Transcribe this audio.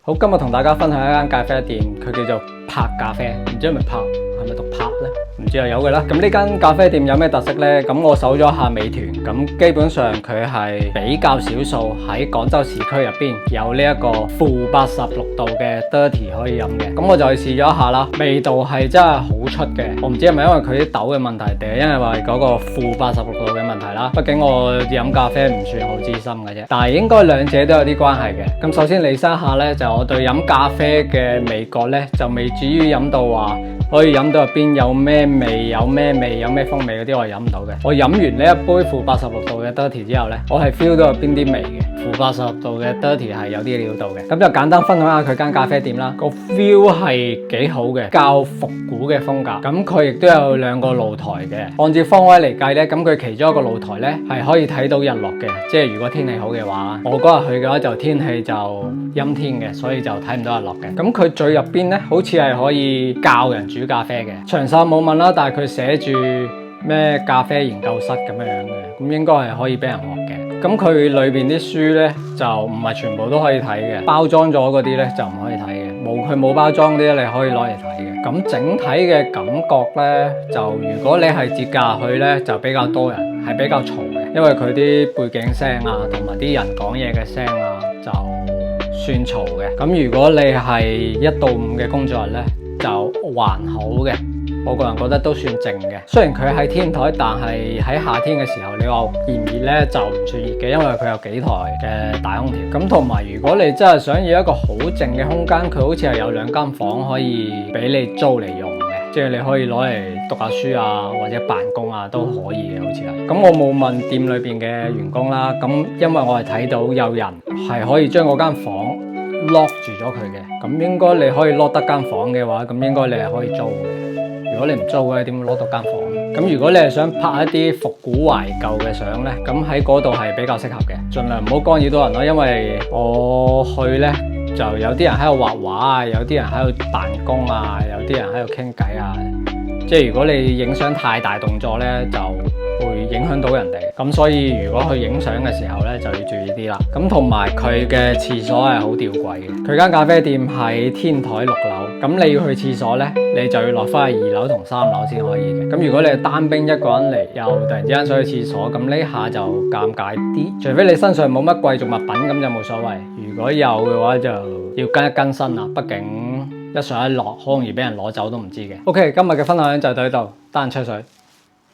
好，今日同大家分享一間咖啡店，佢叫做柏咖啡，唔知係咪柏，係咪讀柏呢？唔知啊，有嘅啦。咁呢間咖啡店有咩特色呢？咁我搜咗下美團，咁基本上佢係比較少數喺廣州市區入邊有呢一個-86度嘅 dirty 可以飲嘅。咁我就去試咗一下啦，味道係真係好出嘅。我唔知係咪因為佢啲豆嘅問題，定係因為話嗰個-86度嘅問題啦。畢竟我飲咖啡唔算好資深嘅啫，但係應該兩者都有啲關係嘅。咁首先理清一下呢，就我對飲咖啡嘅味覺呢，就未至於飲到話可以飲到入邊有咩味、有咩風味嗰啲，我係飲唔到嘅。我飲完呢一杯-86度嘅 dirty 之後呢，我係 feel 到有邊啲味嘅。-86度嘅 dirty 係有啲料到嘅。咁就簡單分享下佢間咖啡店啦。個 feel 係幾好嘅，較復古嘅風格。咁佢亦都有兩個露台嘅。按照方位嚟計呢，咁佢其中一個露台呢係可以睇到日落嘅。即係如果天氣好嘅話，我嗰日去嘅話就天氣就陰天嘅，所以就睇唔到日落嘅。咁佢最入邊呢，好似係可以教人煮咖啡嘅。詳細冇問啦，但係佢寫住咩咖啡研究室咁樣嘅，咁應該係可以俾人學嘅。咁佢裏邊啲書呢，就唔係全部都可以睇嘅，包裝咗嗰啲呢，就唔可以睇嘅。佢冇包裝啲你可以攞嚟睇嘅。咁整體嘅感覺呢，就如果你係節假日去呢，就比較多人，係比較嘈嘅，因為佢啲背景聲啊，同埋啲人講嘢嘅聲啊，就算嘈嘅。咁如果你係1到5嘅工作日呢，就還好嘅。我個人覺得都算靜嘅，雖然佢喺天台，但係喺夏天嘅時候，你話熱唔熱呢？就唔算熱嘅，因為佢有幾台嘅大空調。咁同埋如果你真係想要一個好靜嘅空間，佢好似係有2間房可以俾你租嚟用嘅，即係你可以攞嚟讀下書啊，或者辦公啊都可以嘅，好似係。咁我冇問店裏邊嘅員工啦，咁因為我係睇到有人係可以將嗰間房lock住咗佢嘅，咁應該你可以 lock 得間房嘅話，咁應該你係可以租嘅。如果你唔租嘅，點攞到間房？咁如果你係想拍一啲復古懷舊嘅相呢，咁喺嗰度係比較適合嘅，盡量唔好干擾到人咯。因為我去呢，就有啲人喺度畫畫啊，有啲人喺度辦公啊，有啲人喺度傾偈啊。即係如果你影相太大動作呢，就會影響到人哋。咁所以如果去影相嘅時候呢，就要注意啲啦。咁同埋佢嘅廁所係好吊詭嘅。佢間咖啡店喺天台6樓，咁你要去廁所呢，你就要落翻去2樓同3樓先可以嘅。咁如果你係單兵一個人嚟，又突然之間想去廁所，咁呢下就尷尬啲。除非你身上冇乜貴重物品，咁就冇所謂。如果有嘅話，就要跟一跟身啦。畢竟一上一落，好容易俾人攞走都唔知嘅。OK， 今日嘅分享就到呢度，得閒吹水。